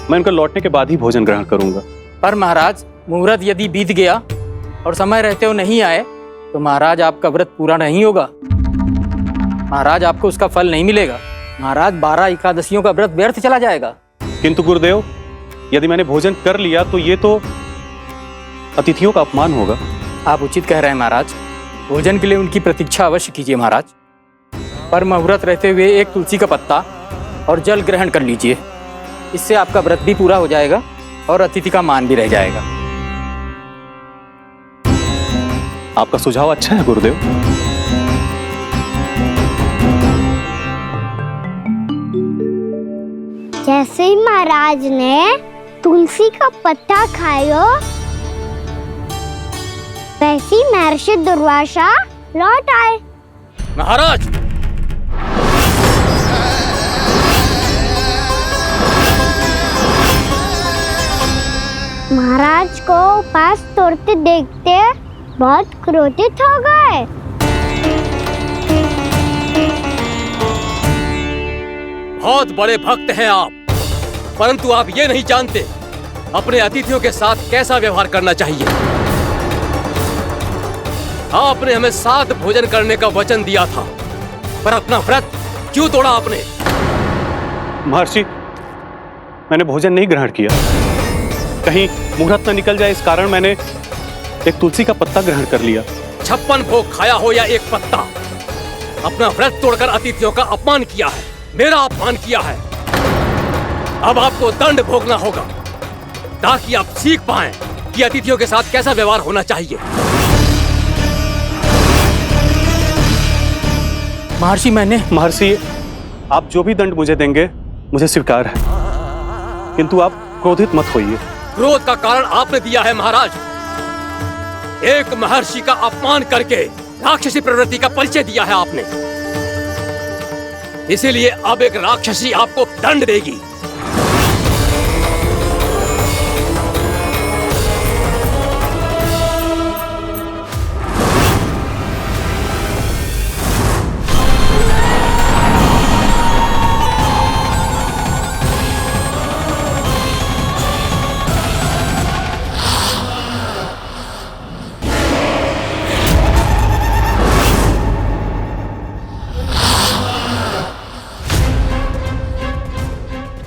Speaker 11: मैं उनका लौटने के बाद ही भोजन ग्रहण करूंगा।
Speaker 17: पर महाराज, मुहूर्त यदि बीत गया और समय रहते हो नहीं आए तो महाराज आपका व्रत पूरा नहीं होगा। महाराज आपको उसका फल नहीं मिलेगा। महाराज 12 एकादशियों का व्रत व्यर्थ चला जाएगा।
Speaker 11: किंतु गुरुदेव, यदि मैंने भोजन कर लिया तो ये तो अतिथियों का अपमान होगा।
Speaker 17: आप उचित कह रहे हैं महाराज। भोजन के लिए उनकी प्रतीक्षा अवश्य कीजिए महाराज। पर मुहूर्त रहते हुए एक तुलसी का पत्ता और जल ग्रहण कर लीजिए। इससे आपका व्रत भी पूरा हो जाएगा और अतिथि का मान भी रह जाएगा।
Speaker 11: आपका सुझाव अच्छा है गुरुदेव।
Speaker 4: जैसे ही महाराज ने तुलसी का पत्ता खायो, वैसे ही महर्षि दुर्वासा लौट आए।
Speaker 10: महाराज,
Speaker 4: महाराज को उपास तोड़ते देखते बहुत क्रोधित हो गए।
Speaker 10: बहुत बड़े भक्त हैं आप, परंतु आप ये नहीं जानते अपने अतिथियों के साथ कैसा व्यवहार करना चाहिए। आपने हमें साथ भोजन करने का वचन दिया था, पर अपना व्रत क्यों तोड़ा आपने?
Speaker 11: महर्षि, मैंने भोजन नहीं ग्रहण किया। कहीं मुहूर्त न निकल जाए इस कारण मैंने एक तुलसी का पत्ता ग्रहण कर लिया।
Speaker 10: 56 भोग खाया हो या एक पत्ता, अपना व्रत तोड़कर अतिथियों का अपमान किया है, मेरा अपमान किया है। अब आपको दंड भोगना होगा ताकि आप सीख पाएं कि अतिथियों के साथ कैसा व्यवहार होना चाहिए।
Speaker 11: महर्षि, आप जो भी दंड मुझे देंगे मुझे स्वीकार है, किंतु आप क्रोधित मत होइए।
Speaker 10: क्रोध का कारण आपने दिया है महाराज। एक महर्षि का अपमान करके राक्षसी प्रवृत्ति का परिचय दिया है आपने। इसीलिए अब एक राक्षसी आपको दंड देगी।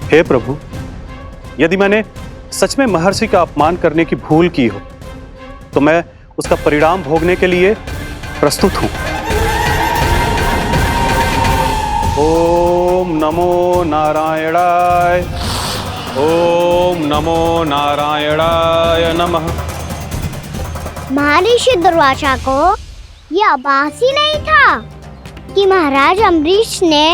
Speaker 11: हे प्रभु, यदि मैंने सच में महर्षि का अपमान करने की भूल की हो तो मैं उसका परिणाम भोगने के लिए प्रस्तुत हूं। ओम नमो नारायणाय, ओम नमो नारायणाय नमः।
Speaker 4: महर्षि दुर्वासा को यह आभास ही नहीं था कि महाराज अम्बरीश ने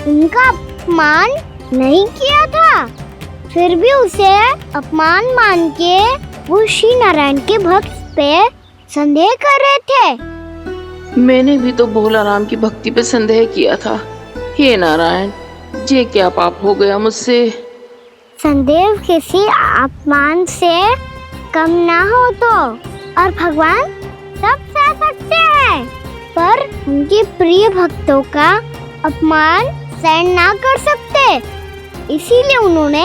Speaker 4: उनका अपमान नहीं किया था। फिर भी उसे अपमान मान के वो श्री नारायण के भक्त पे संदेह कर रहे थे।
Speaker 3: मैंने भी तो भोला राम की भक्ति पे संदेह किया था। हे नारायण, ये क्या पाप हो गया मुझसे?
Speaker 4: संदेह किसी अपमान से कम ना हो तो, और भगवान सब सह सकते हैं, पर उनके प्रिय भक्तों का अपमान सहन ना कर सकते। इसीलिए उन्होंने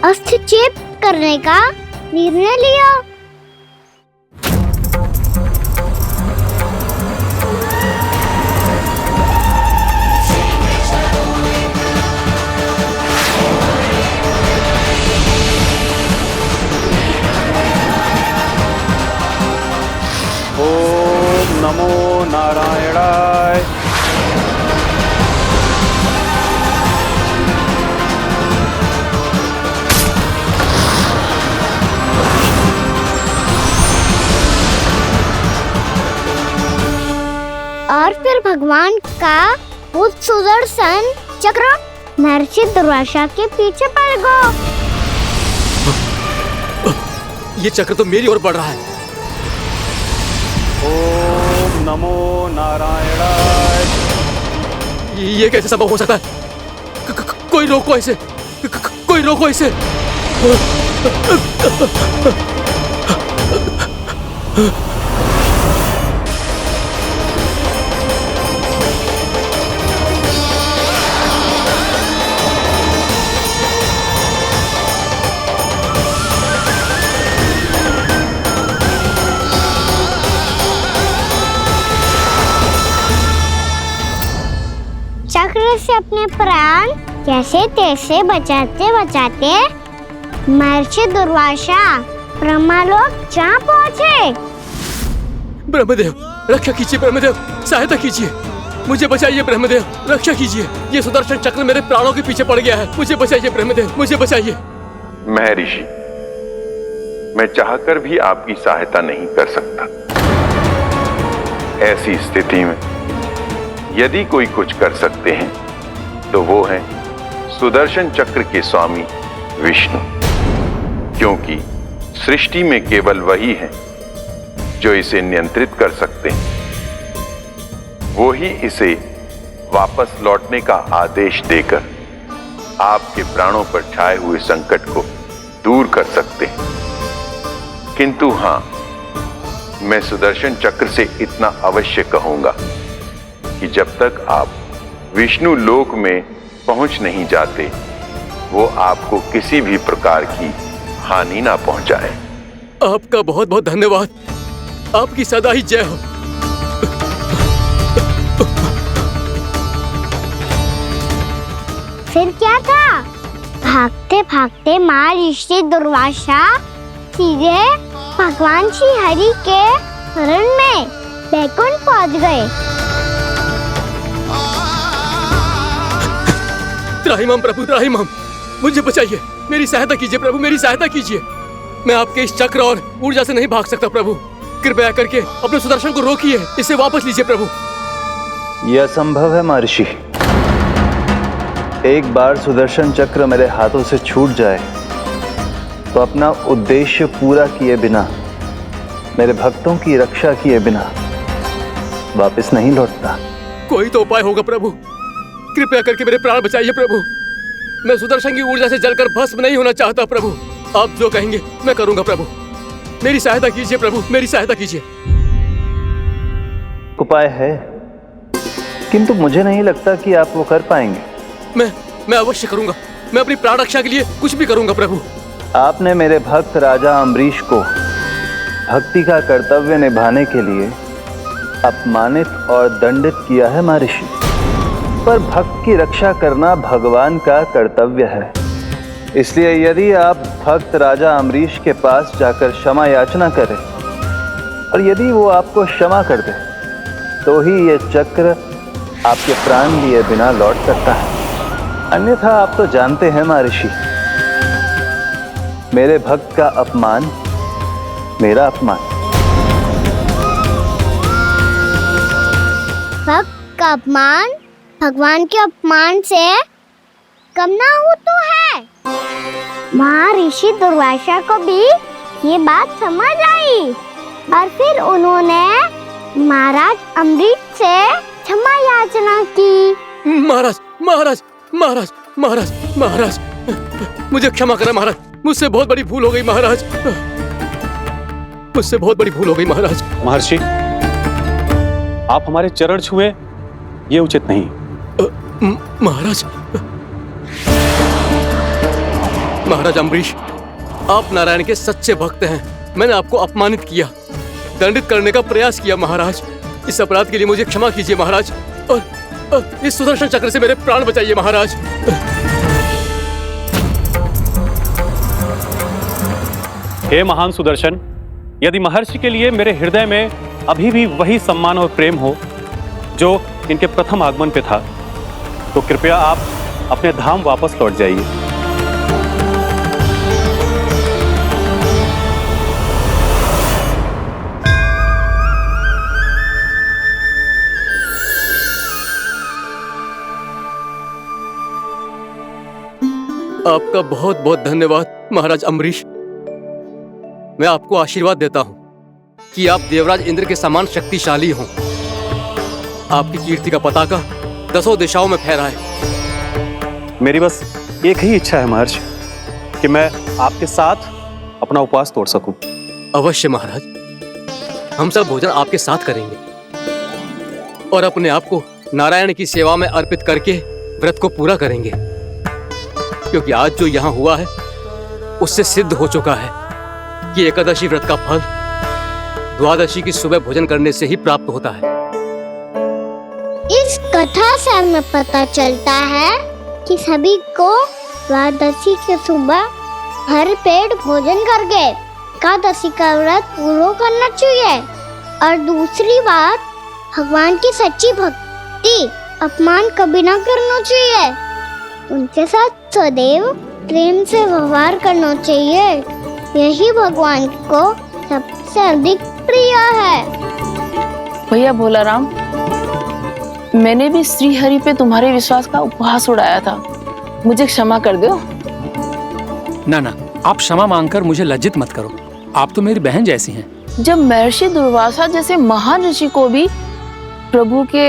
Speaker 4: हस्तक्षेप करने का निर्णय लिया।
Speaker 11: ओम नमो नारायणाय।
Speaker 4: और फिर भगवान का वो सुदर्शन चक्र महर्षि दुर्वासा के पीछे पड़ गया।
Speaker 10: ये चक्र तो मेरी ओर बढ़ रहा है।
Speaker 11: ओम नमो नारायणाय।
Speaker 10: ये कैसे संभव हो सकता है? कोई रोको इसे, कोई रोको इसे।
Speaker 4: चक्र से अपने प्राण जैसे तैसे बचाते बचाते महर्षि दुर्वासा ब्रह्मलोक जा पहुँचे।
Speaker 2: ब्रह्मदेव रक्षा कीजिए, ब्रह्मदेव सहायता कीजिए, मुझे बचाइए ब्रह्मदेव, रक्षा कीजिए। ये सुदर्शन चक्र मेरे प्राणों के पीछे पड़ गया है, मुझे बचाइए ब्रह्मदेव, मुझे बचाइए।
Speaker 12: महर्षि, मैं चाहकर भी आपकी सहायता नहीं कर सकता। ऐसी स्थिति में यदि कोई कुछ कर सकते हैं तो वो है सुदर्शन चक्र के स्वामी विष्णु, क्योंकि सृष्टि में केवल वही है जो इसे नियंत्रित कर सकते हैं। वो ही इसे वापस लौटने का आदेश देकर आपके प्राणों पर छाए हुए संकट को दूर कर सकते हैं। किंतु हां, मैं सुदर्शन चक्र से इतना अवश्य कहूंगा कि जब तक आप विष्णु लोक में पहुंच नहीं जाते, वो आपको किसी भी प्रकार की हानि ना पहुंचाए।
Speaker 2: आपका बहुत बहुत धन्यवाद, आपकी सदा ही जय हो।
Speaker 4: फिर क्या था? भागते भागते महर्षि दुर्वासा सीधे भगवान श्री हरि के शरण में बैकुंठ पहुंच गए।
Speaker 2: त्राहिमाम प्रभु, त्राहिमाम, मुझे बचाइए, मेरी सहायता कीजिए प्रभु, मेरी सहायता कीजिए। मैं आपके इस चक्र और ऊर्जा से नहीं भाग सकता प्रभु, कृपया करके अपने सुदर्शन को रोकिए, इसे वापस लीजिए प्रभु।
Speaker 13: यह असंभव है महर्षि। एक बार सुदर्शन चक्र मेरे हाथों से छूट जाए तो अपना उद्देश्य पूरा किए बिना, मेरे भक्तों की रक्षा किए बिना वापस नहीं लौटता।
Speaker 2: कोई तो उपाय होगा प्रभु, कृपया करके मेरे प्राण बचाइए प्रभु। मैं सुदर्शन की ऊर्जा से जलकर भस्म नहीं होना चाहता प्रभु। आप जो कहेंगे मैं करूंगा प्रभु, मेरी सहायता कीजिए प्रभु, मेरी सहायता कीजिए।
Speaker 13: उपाय है, किंतु मुझे नहीं लगता कि आप वो कर पाएंगे।
Speaker 2: मैं अवश्य करूंगा, मैं अपनी प्राण रक्षा के लिए कुछ भी करूंगा प्रभु।
Speaker 13: आपने मेरे भक्त राजा अम्बरीश को भक्ति का कर्तव्य निभाने के लिए अपमानित और दंडित किया है महर्षि, पर भक्त की रक्षा करना भगवान का कर्तव्य है। इसलिए यदि आप भक्त राजा अम्बरीश के पास जाकर क्षमा याचना करें और यदि वो आपको क्षमा कर दे तो ही ये चक्र आपके प्राण लिए बिना लौट सकता है। अन्यथा आप तो जानते हैं महर्षि, मेरे भक्त का अपमान मेरा अपमान।
Speaker 4: भक्त का अपमान भगवान के अपमान से कम ना हो तो है। महर्षि दुर्वासा को भी ये बात समझ आई और फिर उन्होंने महाराज अम्बरीश से क्षमा याचना की।
Speaker 2: महाराज महाराज महाराज महाराज महाराज, मुझे क्षमा करें महाराज, मुझसे बहुत बड़ी भूल हो गई महाराज, मुझसे बहुत बड़ी भूल हो गई महाराज।
Speaker 11: महर्षि, आप हमारे चरण छुए ये उचित नहीं।
Speaker 2: महाराज, महाराज अम्बरीश, आप नारायण के सच्चे भक्त हैं। मैंने आपको अपमानित किया, दंडित करने का प्रयास किया महाराज। इस अपराध के लिए मुझे क्षमा कीजिए महाराज, और इस सुदर्शन चक्र से मेरे प्राण बचाइए महाराज।
Speaker 11: हे महान सुदर्शन, यदि महर्षि के लिए मेरे हृदय में अभी भी वही सम्मान और प्रेम हो जो इनके प्रथम आगमन पे था, तो कृपया आप अपने धाम वापस लौट जाइए।
Speaker 2: आपका बहुत बहुत धन्यवाद महाराज अम्बरीश। मैं आपको आशीर्वाद देता हूं कि आप देवराज इंद्र के समान शक्तिशाली हों। आपकी कीर्ति का पताका 10 दिशाओं में फहराए।
Speaker 11: मेरी बस एक ही इच्छा है महर्षि, कि मैं आपके साथ अपना उपवास तोड़ सकूं।
Speaker 2: अवश्य महाराज, हम सब भोजन आपके साथ करेंगे और अपने आप को नारायण की सेवा में अर्पित करके व्रत को पूरा करेंगे, क्योंकि आज जो यहाँ हुआ है उससे सिद्ध हो चुका है कि एकादशी व्रत का फल द्वादशी की सुबह भोजन करने से ही प्राप्त होता है।
Speaker 4: इस इस कथा से हमें पता चलता है कि सभी को द्वादशी के सुबह भर पेट भोजन करके एकादशी का व्रत पूरा करना चाहिए। और दूसरी बात, भगवान की सच्ची भक्ति अपमान कभी ना करना चाहिए। उनके साथ सदैव प्रेम से व्यवहार करना चाहिए। यही भगवान को सबसे अधिक प्रिय है।
Speaker 3: भैया भोला राम, मैंने भी श्री हरि पे तुम्हारे विश्वास का उपहास उड़ाया था, मुझे क्षमा कर दो।
Speaker 2: ना ना, आप क्षमा मांगकर मुझे लज्जित मत करो, आप तो मेरी बहन जैसी हैं।
Speaker 3: जब महर्षि दुर्वासा जैसे महान ऋषि को भी प्रभु के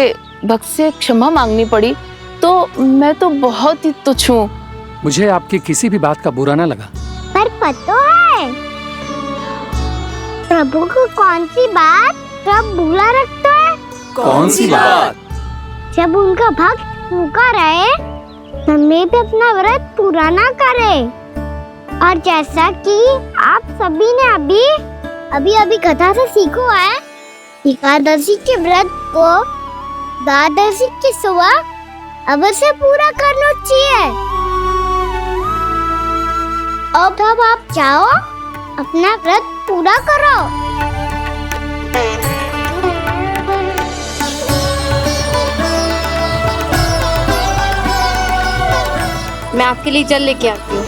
Speaker 3: भक्त से क्षमा मांगनी पड़ी, तो मैं तो बहुत ही तुच्छ हूँ।
Speaker 2: मुझे आपकी किसी भी बात का बुरा ना लगा।
Speaker 4: पर पता है प्रभु को कौन सी बात सब भूला रखता है?
Speaker 2: कौन सी बात?
Speaker 4: जब उनका भक्त भूखा रहे, समय पे अपना व्रत पूरा ना करे। और जैसा कि आप सभी ने अभी कथा से सीखो है, एकादशी के व्रत को द्वादशी की सुबह अवश्य पूरा करना चाहिए। अब आप जाओ, अपना व्रत पूरा करो।
Speaker 5: मैं आपके लिए जल लेके आती हूँ।